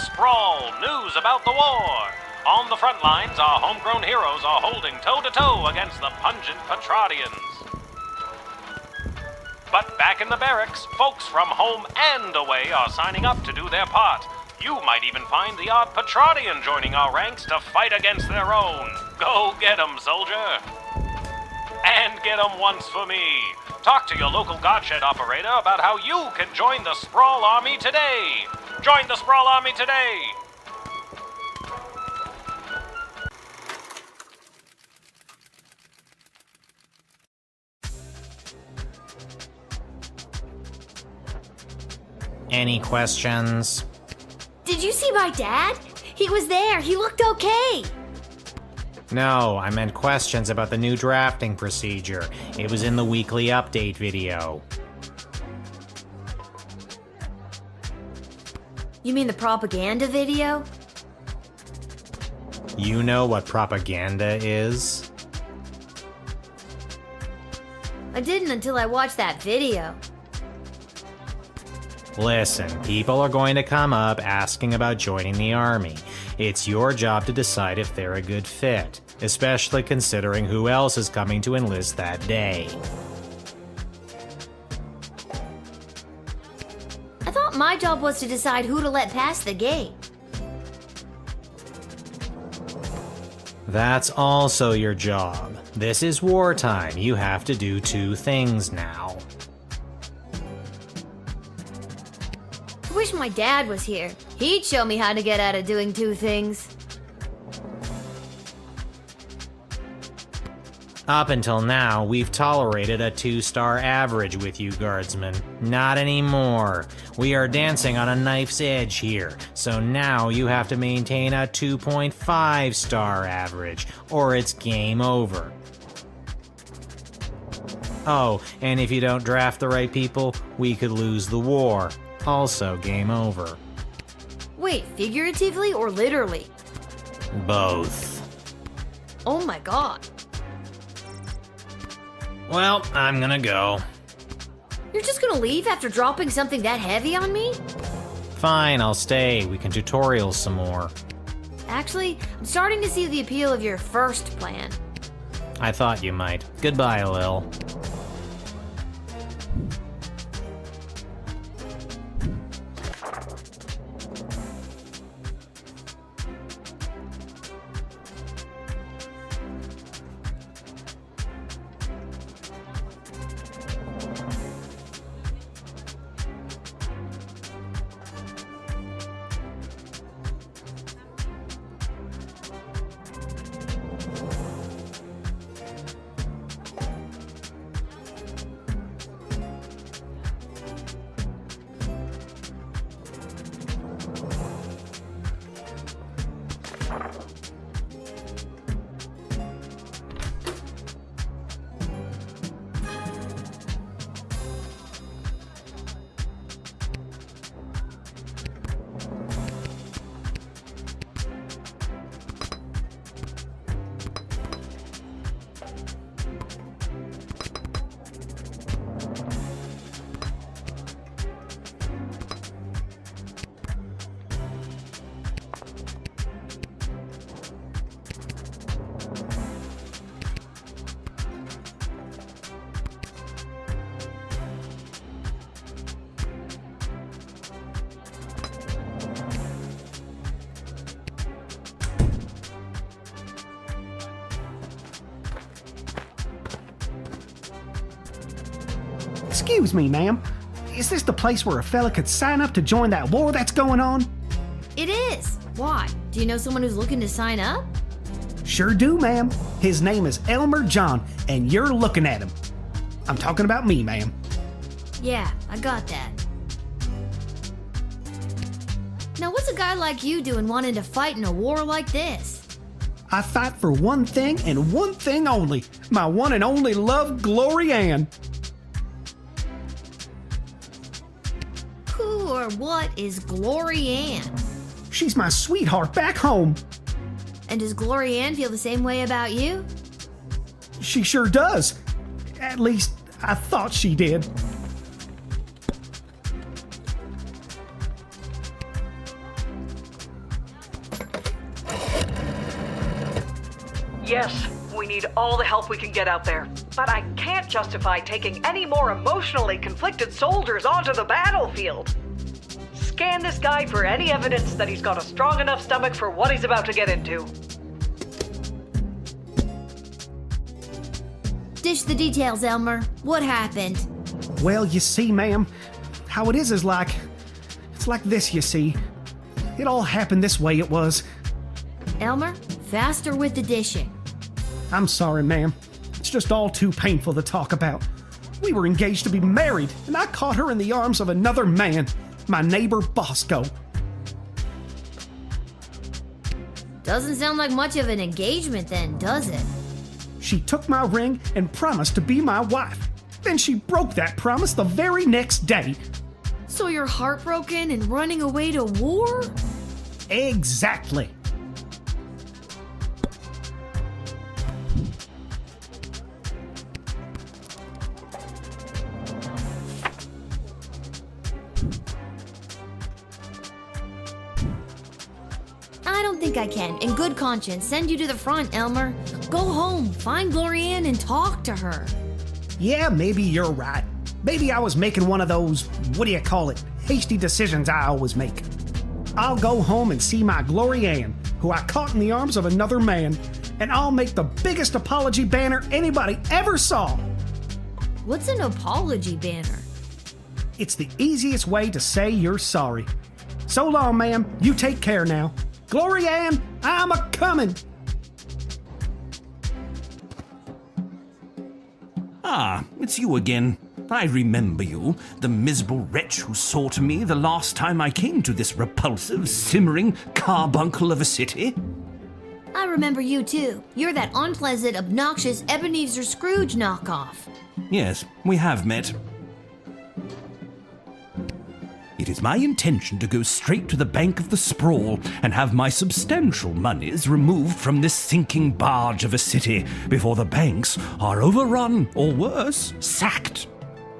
Sprawl, news about the war. On the front lines, our homegrown heroes are holding toe-to-toe against the pungent Petradians. But back in the barracks, folks from home and away are signing up to do their part. You might even find the odd Petradian joining our ranks to fight against their own. Go get 'em, soldier. And get 'em once for me. Talk to your local Godshed operator about how you can join the Sprawl Army today. Join the Sprawl Army today. Any questions? Did you see my dad? He was there. He looked okay. No, I meant questions about the new drafting procedure. It was in the weekly update video. You mean the propaganda video? You know what propaganda is? I didn't until I watched that video. Listen, people are going to come up asking about joining the army. It's your job to decide if they're a good fit, especially considering who else is coming to enlist that day. I thought my job was to decide who to let pass the gate. That's also your job. This is wartime. You have to do two things now. I wish my dad was here. He'd show me how to get out of doing two things. Up until now, we've tolerated a 2-star average with you, Guardsman. Not anymore. We are dancing on a knife's edge here, so now you have to maintain a 2.5-star average, or it's game over. Oh, and if you don't draft the right people, we could lose the war. Also game over. Wait, figuratively or literally? Both. Oh my god. Well, I'm gonna go. You're just gonna leave after dropping something that heavy on me? Fine, I'll stay. We can tutorial some more. Actually, I'm starting to see the appeal of your first plan. I thought you might. Goodbye, Lil. Excuse me, ma'am. Is this the place where a fella could sign up to join that war that's going on? It is. Why? Do you know someone who's looking to sign up? Sure do, ma'am. His name is Elmer John, and you're looking at him. I'm talking about me, ma'am. Yeah, I got that. Now what's a guy like you doing wanting to fight in a war like this? I fight for one thing and one thing only. My one and only love, Glory Ann. Who or what is Glory Ann? She's my sweetheart back home. And does Glory Ann feel the same way about you? She sure does. At least, I thought she did. Yes, we need all the help we can get out there. But I can't justify taking any more emotionally conflicted soldiers onto the battlefield. Scan this guy for any evidence that he's got a strong enough stomach for what he's about to get into. Dish the details, Elmer. What happened? Well, you see, ma'am, how it is it's like this, you see. It all happened this way, it was. Elmer, faster with the dishing. I'm sorry, ma'am. It's just all too painful to talk about. We were engaged to be married, and I caught her in the arms of another man, my neighbor Bosco. Doesn't sound like much of an engagement then, does it? She took my ring and promised to be my wife. Then she broke that promise the very next day. So you're heartbroken and running away to war? Exactly. I don't think I can, in good conscience, send you to the front, Elmer. Go home, find Glorianne and talk to her. Yeah, maybe you're right. Maybe I was making one of those, hasty decisions I always make. I'll go home and see my Glorianne, who I caught in the arms of another man, and I'll make the biggest apology banner anybody ever saw. What's an apology banner? It's the easiest way to say you're sorry. So long, ma'am. You take care now. Glorianne, I'm a-comin'. Ah, it's you again. I remember you, the miserable wretch who saw to me the last time I came to this repulsive, simmering carbuncle of a city. I remember you too. You're that unpleasant, obnoxious Ebenezer Scrooge knockoff. Yes, we have met. It is my intention to go straight to the bank of the sprawl and have my substantial monies removed from this sinking barge of a city before the banks are overrun, or worse, sacked.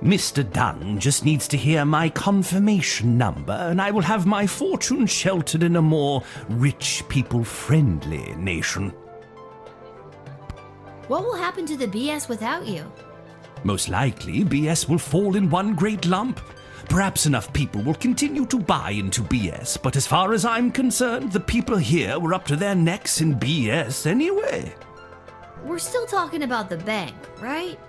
Mr. Dunn just needs to hear my confirmation number, and I will have my fortune sheltered in a more rich people-friendly nation. What will happen to the BS without you? Most likely, BS will fall in one great lump. Perhaps enough people will continue to buy into BS, but as far as I'm concerned, the people here were up to their necks in BS anyway. We're still talking about the bank, right?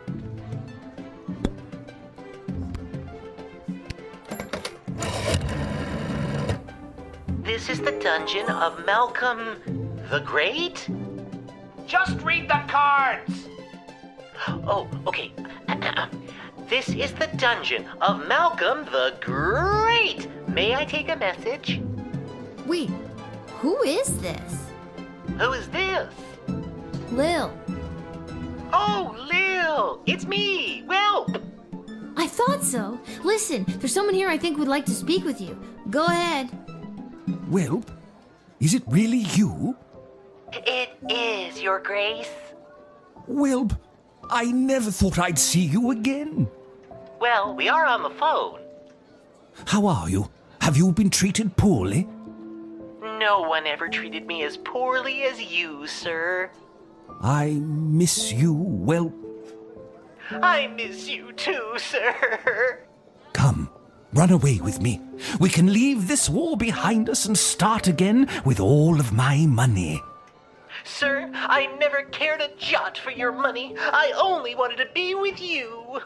This is the dungeon of Malcolm the Great? Just read the cards! Oh, okay. This is the dungeon of Malcolm the Great. May I take a message? Wait, who is this? Who is this? Lil. Oh, Lil! It's me, Welp! I thought so. Listen, there's someone here I think would like to speak with you. Go ahead. Well, is it really you? It is, Your Grace. Welb, I never thought I'd see you again. Well, we are on the phone. How are you? Have you been treated poorly? No one ever treated me as poorly as you, sir. I miss you, well. I miss you too, sir. Come, run away with me. We can leave this war behind us and start again with all of my money. Sir, I never cared a jot for your money. I only wanted to be with you.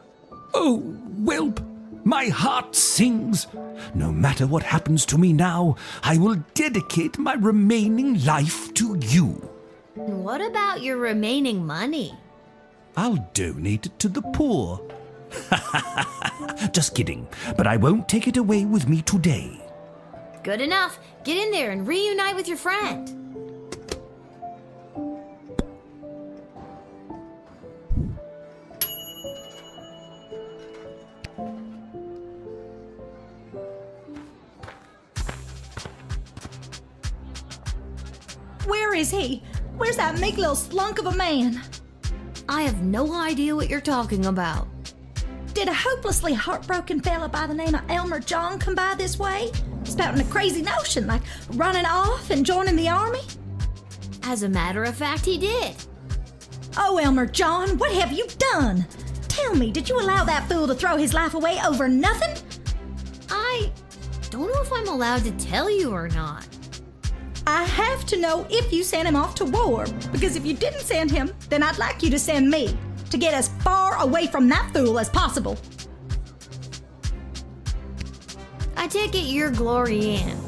Oh, Welp, my heart sings. No matter what happens to me now, I will dedicate my remaining life to you. What about your remaining money? I'll donate it to the poor. Just kidding, but I won't take it away with me today. Good enough. Get in there and reunite with your friend. Where is he? Where's that meek little slunk of a man? I have no idea what you're talking about. Did a hopelessly heartbroken fella by the name of Elmer John come by this way? Spouting a crazy notion, like running off and joining the army? As a matter of fact, he did. Oh, Elmer John, what have you done? Tell me, did you allow that fool to throw his life away over nothing? I don't know if I'm allowed to tell you or not. I have to know if you sent him off to war, because if you didn't send him, then I'd like you to send me, to get as far away from that fool as possible. I take it you're Glory Ann.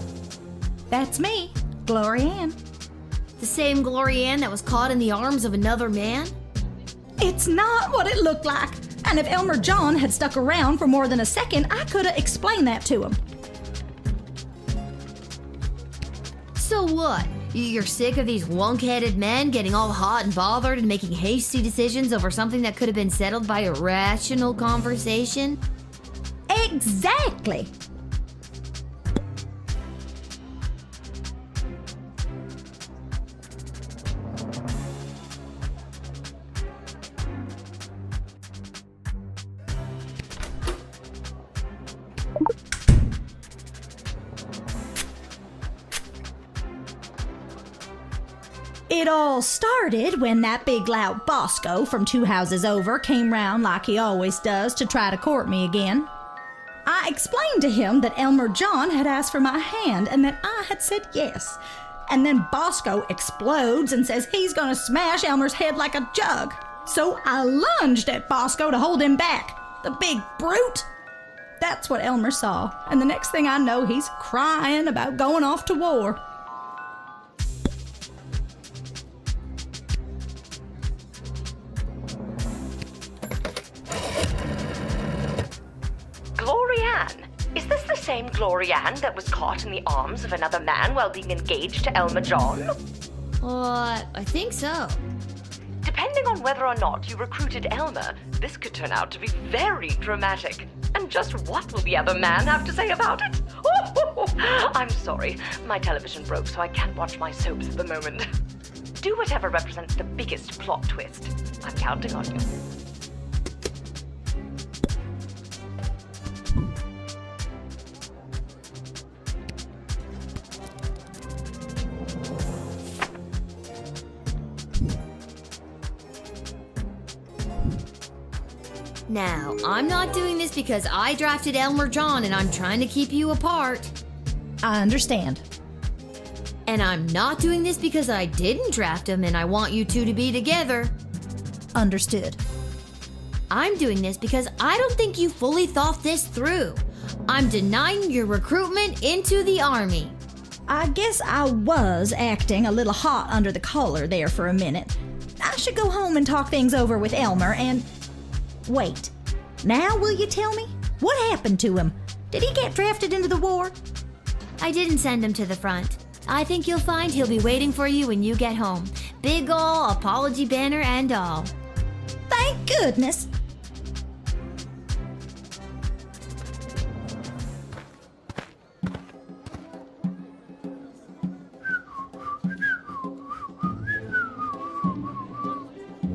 That's me, Glory Ann. The same Glory Ann that was caught in the arms of another man? It's not what it looked like. And if Elmer John had stuck around for more than a second, I could have explained that to him. So what? You're sick of these wunk-headed men getting all hot and bothered and making hasty decisions over something that could have been settled by a rational conversation? Exactly. It all started when that big loud Bosco from 2 houses over came round like he always does to try to court me again. I explained to him that Elmer John had asked for my hand and that I had said yes. And then Bosco explodes and says he's gonna smash Elmer's head like a jug. So I lunged at Bosco to hold him back. The big brute! That's what Elmer saw, and the next thing I know, he's crying about going off to war. Glorianne? Is this the same Glorianne that was caught in the arms of another man while being engaged to Elmer John? I think so. Depending on whether or not you recruited Elmer, this could turn out to be very dramatic. And just what will the other man have to say about it? I'm sorry, my television broke, so I can't watch my soaps at the moment. Do whatever represents the biggest plot twist. I'm counting on you. Now, I'm not doing this because I drafted Elmer John and I'm trying to keep you apart. I understand. And I'm not doing this because I didn't draft him and I want you two to be together. Understood. I'm doing this because I don't think you fully thought this through. I'm denying your recruitment into the army. I guess I was acting a little hot under the collar there for a minute. I should go home and talk things over with Elmer and... Wait, now will you tell me? What happened to him? Did he get drafted into the war? I didn't send him to the front. I think you'll find he'll be waiting for you when you get home. Big ol' apology banner and all. Thank goodness.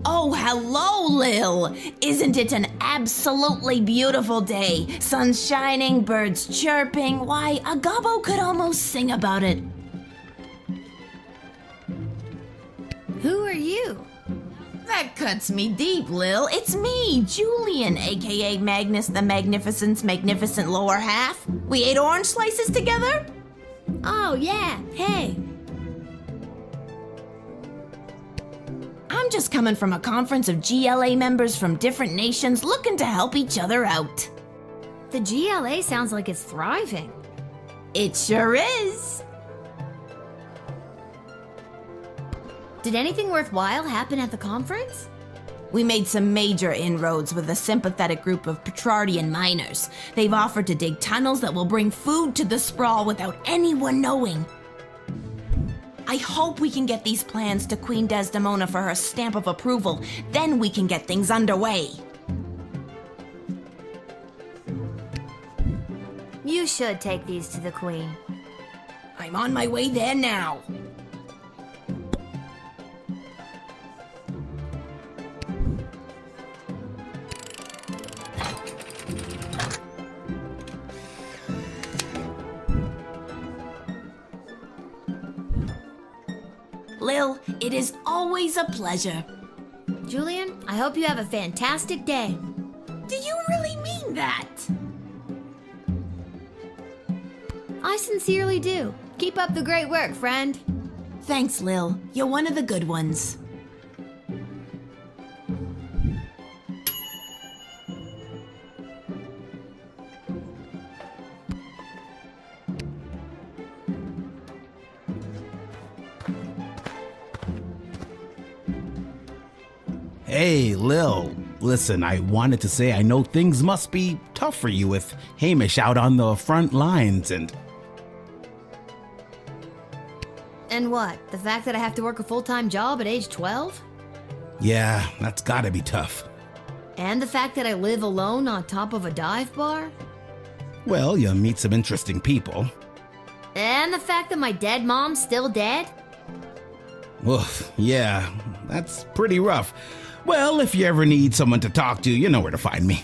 Oh, hello, Lil! Isn't it an absolutely beautiful day? Sun's shining, birds chirping. Why, a gobbo could almost sing about it. Who are you? That cuts me deep, Lil. It's me, Julian, aka Magnus the Magnificent's magnificent lower half. We ate orange slices together? Oh, yeah. Hey. I'm just coming from a conference of GLA members from different nations looking to help each other out. The GLA sounds like it's thriving. It sure is. Did anything worthwhile happen at the conference? We made some major inroads with a sympathetic group of Petrardian miners. They've offered to dig tunnels that will bring food to the sprawl without anyone knowing. I hope we can get these plans to Queen Desdemona for her stamp of approval. Then we can get things underway. You should take these to the Queen. I'm on my way there now. Lil, it is always a pleasure. Julian, I hope you have a fantastic day. Do you really mean that? I sincerely do. Keep up the great work, friend. Thanks, Lil. You're one of the good ones. Hey, Lil. Listen, I wanted to say I know things must be tough for you with Hamish out on the front lines and... And what? The fact that I have to work a full-time job at age 12? Yeah, that's gotta be tough. And the fact that I live alone on top of a dive bar? Well, you meet some interesting people. And the fact that my dead mom's still dead? Oof, yeah, that's pretty rough. Well, if you ever need someone to talk to, you know where to find me.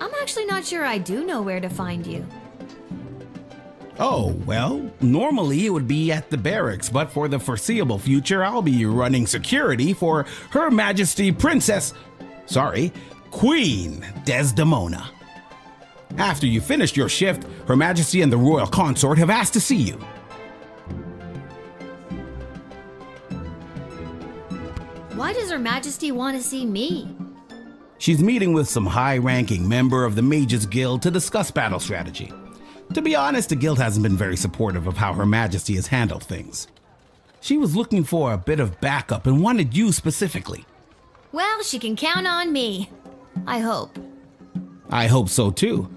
I'm actually not sure I do know where to find you. Oh, well, normally it would be at the barracks, but for the foreseeable future, I'll be running security for Her Majesty Queen Desdemona. After you finished your shift, Her Majesty and the Royal Consort have asked to see you. Why does Her Majesty want to see me? She's meeting with some high-ranking member of the Mages Guild to discuss battle strategy. To be honest, the guild hasn't been very supportive of how Her Majesty has handled things. She was looking for a bit of backup and wanted you specifically. Well, she can count on me. I hope. I hope so too.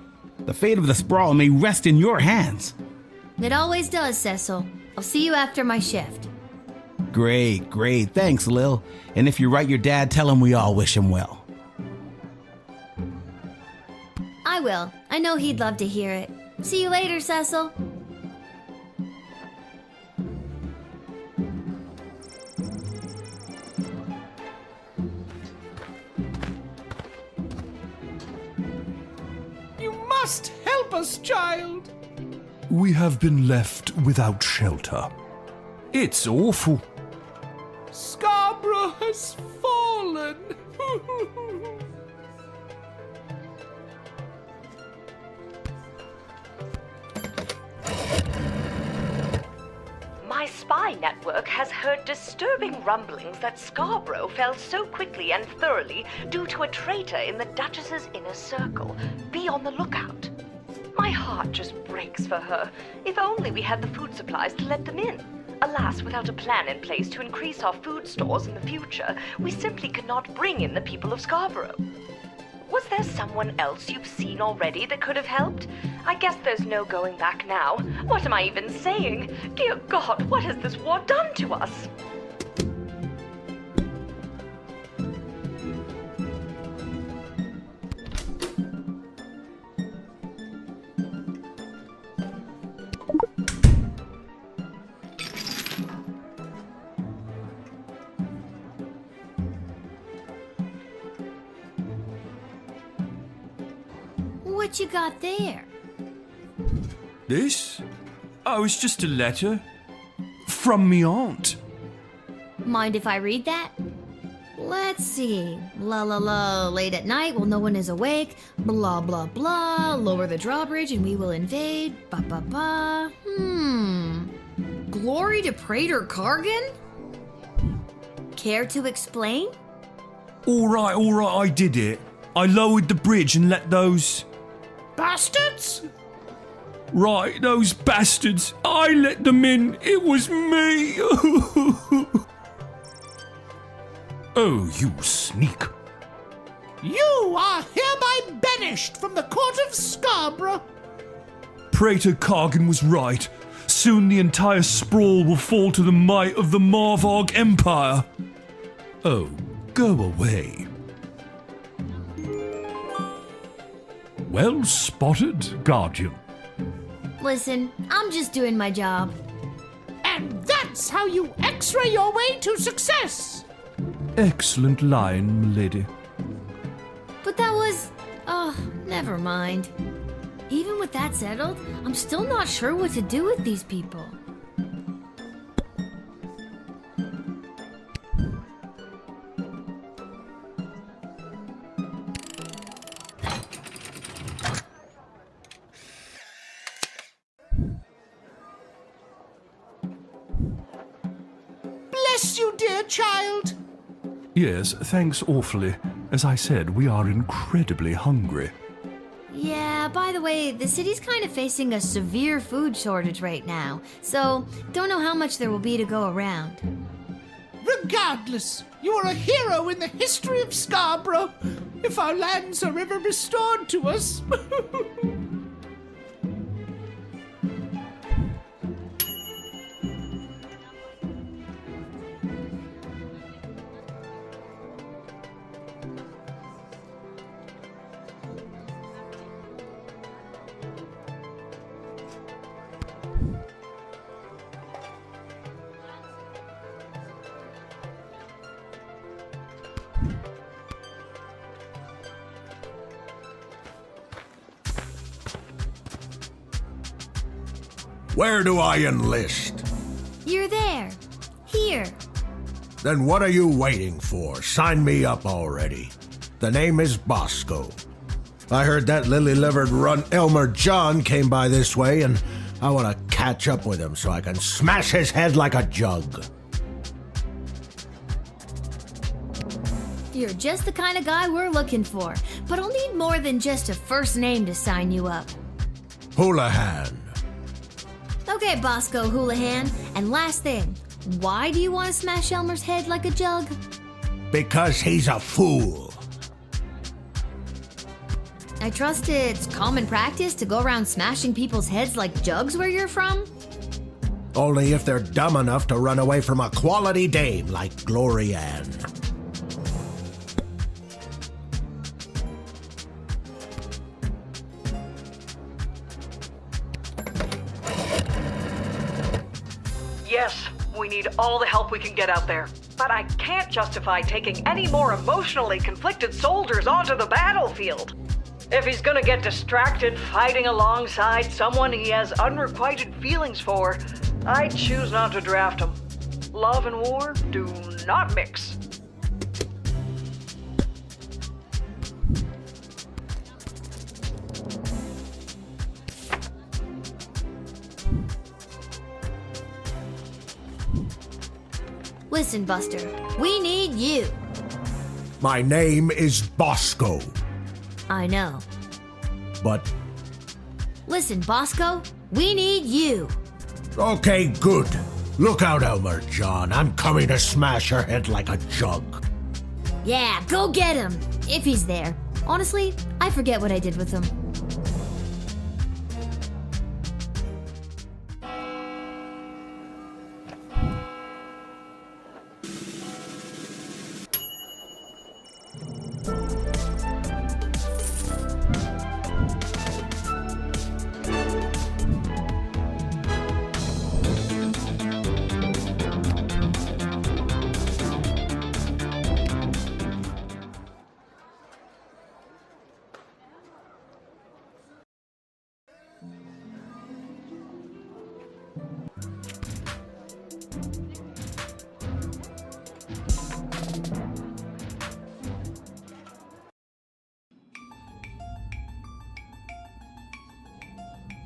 The fate of the Sprawl may rest in your hands. It always does, Cecil. I'll see you after my shift. Great. Thanks, Lil. And if you write your dad, tell him we all wish him well. I will. I know he'd love to hear it. See you later, Cecil. You must help us, child. We have been left without shelter. It's awful. Scarborough has fallen. My spy network has heard disturbing rumblings that Scarborough fell so quickly and thoroughly due to a traitor in the Duchess's inner circle. Be on the lookout. My heart just breaks for her. If only we had the food supplies to let them in. Alas, without a plan in place to increase our food stores in the future, we simply cannot bring in the people of Scarborough. Was there someone else you've seen already that could have helped? I guess there's no going back now. What am I even saying? Dear God, what has this war done to us? What you got there? This? Oh, it's just a letter. From me aunt. Mind if I read that? Let's see. La la la, late at night while no one is awake. Blah blah blah. Lower the drawbridge and we will invade. Ba ba ba. Glory to Praetor Kargan? Care to explain? All right, I did it. I lowered the bridge and let those... Bastards? Right, those bastards. I let them in. It was me. Oh, you sneak. You are hereby banished from the court of Scarborough. Praetor Kargan was right. Soon the entire sprawl will fall to the might of the Marvarg Empire. Oh, go away. Well spotted, Guardian. Listen, I'm just doing my job. And that's how you x-ray your way to success. Excellent line, milady. But that was... oh, never mind. Even with that settled, I'm still not sure what to do with these people. bless you, dear child. Yes, thanks awfully. As I said, we are incredibly hungry. Yeah, by the way, the city's kind of facing a severe food shortage right now, so don't know how much there will be to go around. Regardless, you are a hero in the history of Scarborough. If our lands are ever restored to us. Where do I enlist? You're there. Here. Then what are you waiting for? Sign me up already. The name is Bosco. I heard that lily-livered runt Elmer John came by this way, and I want to catch up with him so I can smash his head like a jug. You're just the kind of guy we're looking for, but I'll need more than just a first name to sign you up. Houlihan. Okay, Bosco Houlihan, and last thing, why do you want to smash Elmer's head like a jug? Because he's a fool. I trust it's common practice to go around smashing people's heads like jugs where you're from? Only if they're dumb enough to run away from a quality dame like Glory Ann. Yes, we need all the help we can get out there. But I can't justify taking any more emotionally conflicted soldiers onto the battlefield. If he's gonna get distracted fighting alongside someone he has unrequited feelings for, I'd choose not to draft him. Love and war do not mix. Listen, Buster, we need you. My name is Bosco, I know. but... Listen, Bosco, we need you. Okay, good. Look out, Elmer John. I'm coming to smash her head like a jug. Yeah, go get him, if he's there. Honestly, I forget what I did with him.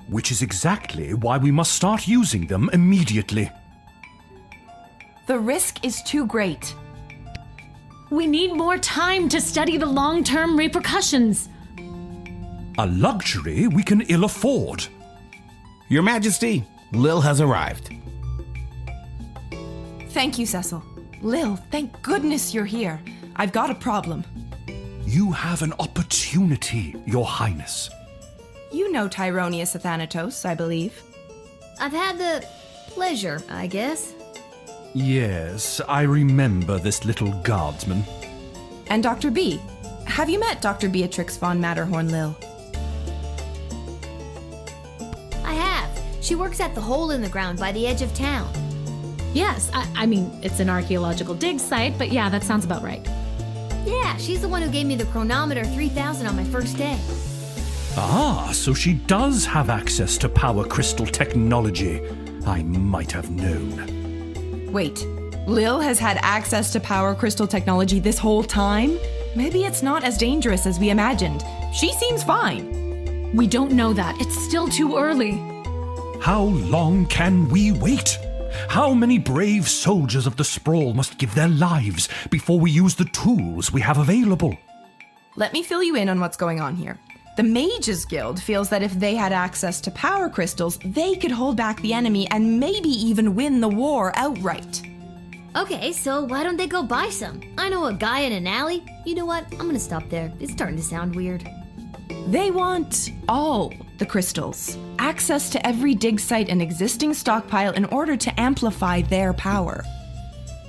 Which is exactly why we must start using them immediately. The risk is too great. We need more time to study the long-term repercussions. A luxury we can ill afford. Your Majesty, Lil has arrived. Thank you, Cecil. Lil, thank goodness you're here. I've got a problem. You have an opportunity, Your Highness. You know Tyronius Athanatos, I believe. I've had the pleasure, I guess. Yes, I remember this little guardsman. And Dr. B. Have you met Dr. Beatrix von Matterhorn, Lil? I have. She works at the hole in the ground by the edge of town. Yes, I mean, it's an archaeological dig site, but yeah, that sounds about right. Yeah, she's the one who gave me the chronometer 3000 on my first day. Ah, so she does have access to power crystal technology. I might have known. Wait, Lil has had access to power crystal technology this whole time? Maybe it's not as dangerous as we imagined. She seems fine. We don't know that. It's still too early. How long can we wait? How many brave soldiers of the Sprawl must give their lives before we use the tools we have available? Let me fill you in on what's going on here. The Mages Guild feels that if they had access to power crystals, they could hold back the enemy and maybe even win the war outright. Okay, so why don't they go buy some? I know a guy in an alley. You know what? I'm gonna stop there. It's starting to sound weird. They want all the crystals, access to every dig site and existing stockpile in order to amplify their power.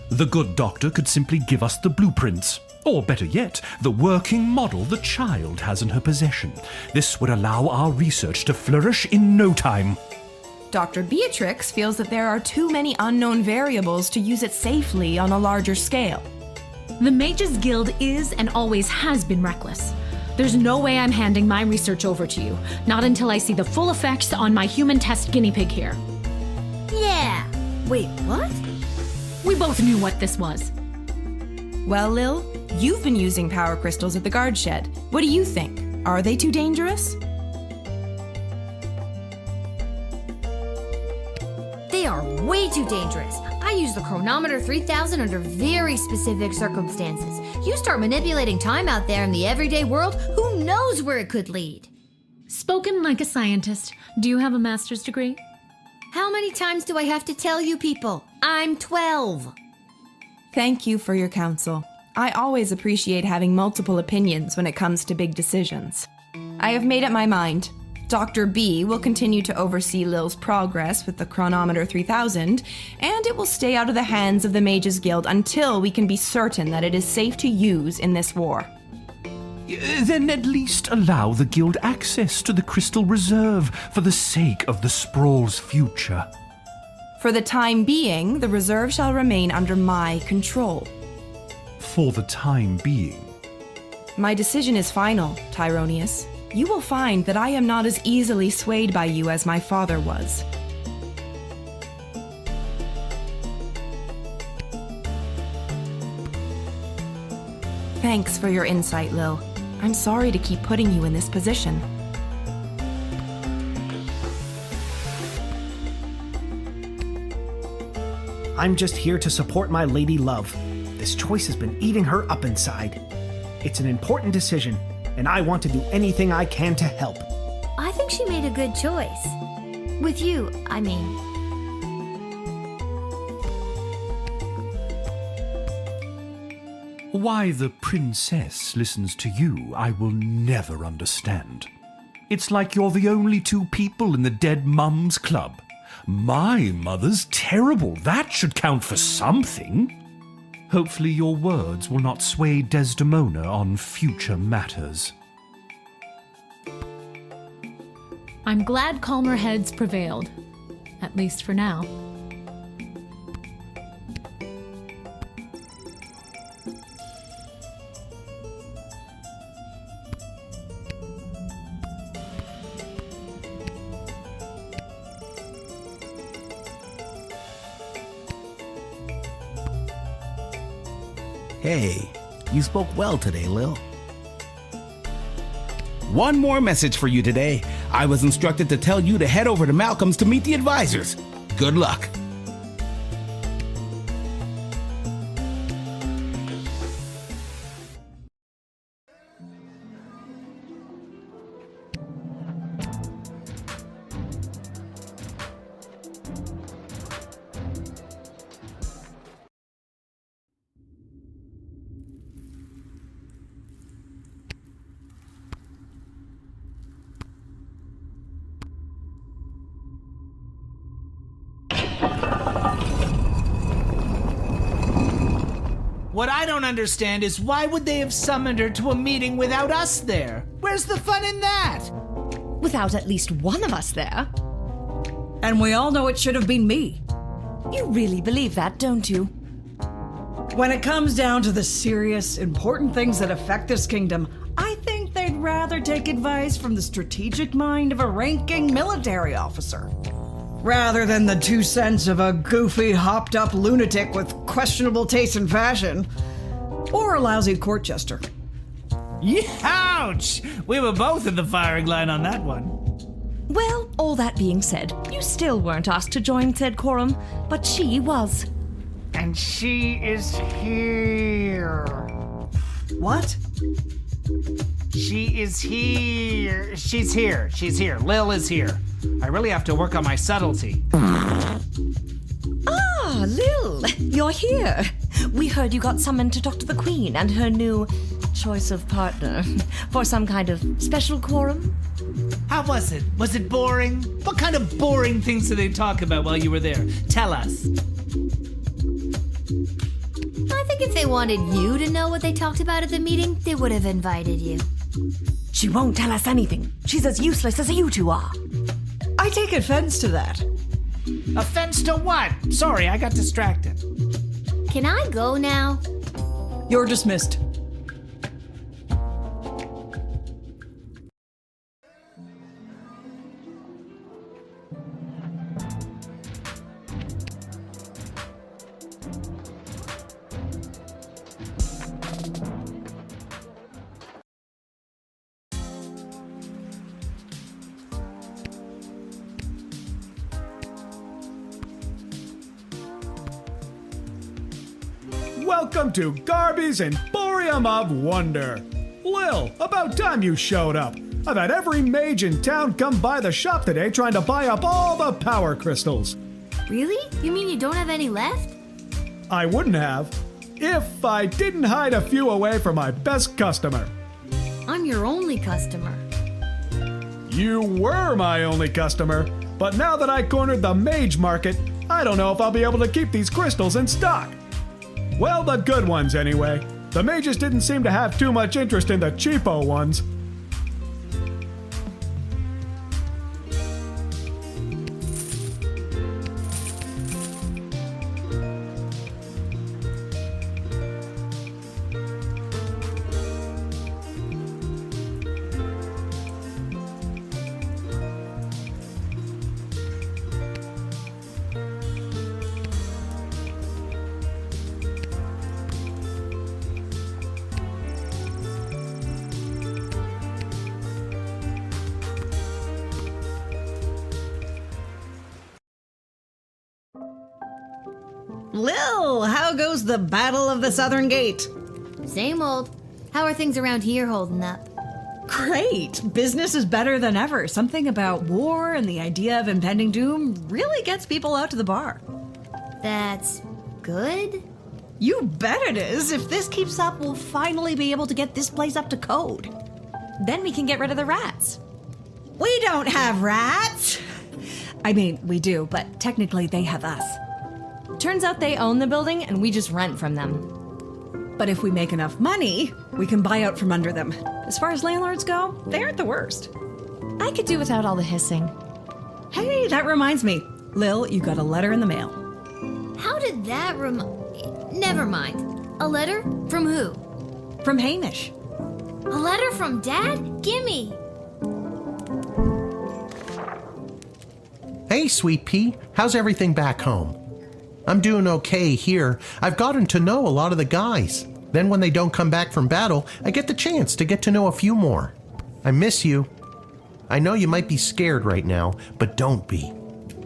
The good doctor could simply give us the blueprints. Or better yet, the working model the child has in her possession. This would allow our research to flourish in no time. Dr. Beatrix feels that there are too many unknown variables to use it safely on a larger scale. The Mages Guild is and always has been reckless. There's no way I'm handing my research over to you, not until I see the full effects on my human test guinea pig here. Yeah. Wait, what? We both knew what this was. Well, Lil, you've been using power crystals at the guard shed. What do you think? Are they too dangerous? They are way too dangerous. I use the chronometer 3000 under very specific circumstances. You start manipulating time out there in the everyday world, who knows where it could lead? Spoken like a scientist. Do you have a master's degree? How many times do I have to tell you people? I'm 12. Thank you for your counsel. I always appreciate having multiple opinions when it comes to big decisions. I have made up my mind. Dr. B will continue to oversee Lil's progress with the chronometer 3000, and it will stay out of the hands of the Mages Guild until we can be certain that it is safe to use in this war. Then at least allow the guild access to the crystal reserve for the sake of the Sprawl's future. For the time being, the reserve shall remain under my control. For the time being. My decision is final, Tyronius. You will find that I am not as easily swayed by you as my father was. Thanks for your insight, Lil. I'm sorry to keep putting you in this position. I'm just here to support my lady love. This choice has been eating her up inside. It's an important decision, and I want to do anything I can to help. I think she made a good choice. With you, I mean. Why the princess listens to you, I will never understand. It's like you're the only two people in the Dead Mums Club. My mother's terrible. That should count for something. Hopefully your words will not sway Desdemona on future matters. I'm glad calmer heads prevailed. At least for now. Hey, you spoke well today, Lil. One more message for you today. I was instructed to tell you to head over to Malcolm's to meet the advisors. Good luck. What I don't understand is why would they have summoned her to a meeting without us there? Where's the fun in that? Without at least one of us there. And we all know it should have been me. You really believe that, don't you? When it comes down to the serious, important things that affect this kingdom, I think they'd rather take advice from the strategic mind of a ranking military officer, rather than the 2 cents of a goofy, hopped-up lunatic with questionable taste in fashion, or a lousy court jester. Ouch! We were both in the firing line on that one. Well, All that being said, you still weren't asked to join said quorum, but she was. And she is here. What? She is here. She's here. She's here. Lil is here. I really have to work on my subtlety. Ah, Lil, you're here. We heard you got summoned to talk to the Queen and her new choice of partner for some kind of special quorum. How was it? Was it boring? What kind of boring things did they talk about while you were there? Tell us. I think if they wanted you to know what they talked about at the meeting, they would have invited you. She won't tell us anything. She's as useless as you two are. I take offense to that. Offense to what? Sorry, I got distracted. Can I go now? You're dismissed. Welcome to Garby's Emporium of Wonder. Lil, about time you showed up. I've had every mage in town come by the shop today trying to buy up all the power crystals. Really? You mean you don't have any left? I wouldn't have if I didn't hide a few away for my best customer. I'm your only customer. You were my only customer, but now that I cornered the mage market, I don't know if I'll be able to keep these crystals in stock. Well, the good ones anyway. The mages didn't seem to have too much interest in the cheapo ones. Lil, how goes the Battle of the Southern Gate? Same old. How are things around here holding up? Great. Business is better than ever. Something about war and the idea of impending doom really gets people out to the bar. That's good? You bet it is. If this keeps up, we'll finally be able to get this place up to code. Then we can get rid of the rats. We don't have rats. I mean, we do, but technically they have us. Turns out they own the building and we just rent from them. But if we make enough money, we can buy out from under them. As far as landlords go, they aren't the worst. I could do without all the hissing. Hey, that reminds me. Lil, you got a letter in the mail. How did that Never mind. A letter? From who? From Hamish. A letter from Dad? Gimme! Hey, Sweet Pea. How's everything back home? I'm doing okay here. I've gotten to know a lot of the guys. Then when they don't come back from battle, I get the chance to get to know a few more. I miss you. I know you might be scared right now, but don't be.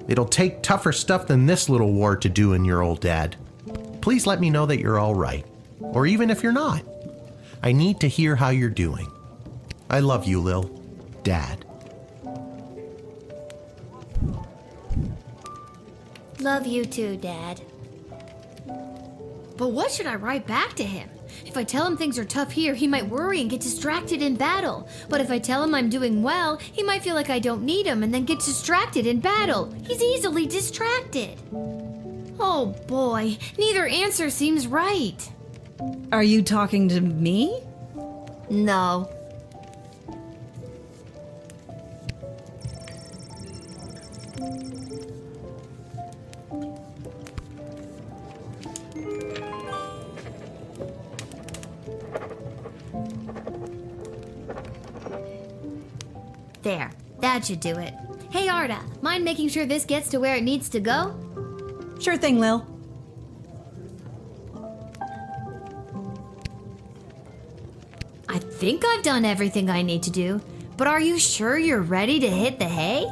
It'll take tougher stuff than this little war to do in your old dad. Please let me know that you're all right. Or even if you're not. I need to hear how you're doing. I love you, Lil. Dad. Love you too, Dad. But what should I write back to him? If I tell him things are tough here, he might worry and get distracted in battle. But if I tell him I'm doing well, he might feel like I don't need him and then get distracted in battle. He's easily distracted. Oh boy, neither answer seems right. Are you talking to me? No. There, that should do it. Hey Arda, mind making sure this gets to where it needs to go? Sure thing, Lil. I think I've done everything I need to do, but are you sure you're ready to hit the hay?